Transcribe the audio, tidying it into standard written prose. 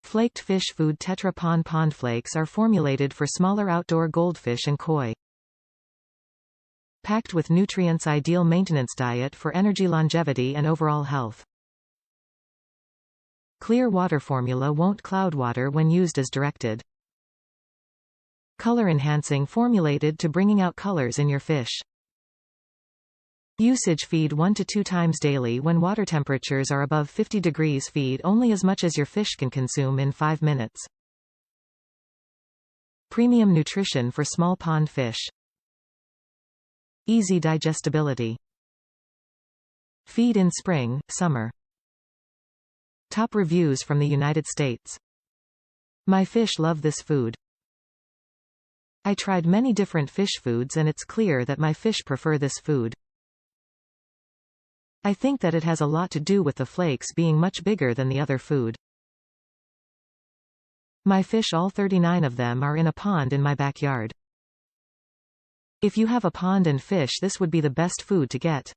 Flaked fish food TetraPond pond flakes are formulated for smaller outdoor goldfish and koi. Packed with nutrients, ideal maintenance diet for energy, longevity and overall health. Clear water formula won't cloud water when used as directed. Color enhancing formulated to bringing out colors in your fish. Usage: feed 1 to 2 times daily when water temperatures are above 50 degrees. Feed only as much as your fish can consume in 5 minutes. Premium nutrition for small pond fish. Easy digestibility. Feed in spring, summer. Top reviews from the United States. My fish love this food. I tried many different fish foods and it's clear that my fish prefer this food. I think that it has a lot to do with the flakes being much bigger than the other food. My fish, all 39 of them, are in a pond in my backyard. If you have a pond and fish, this would be the best food to get.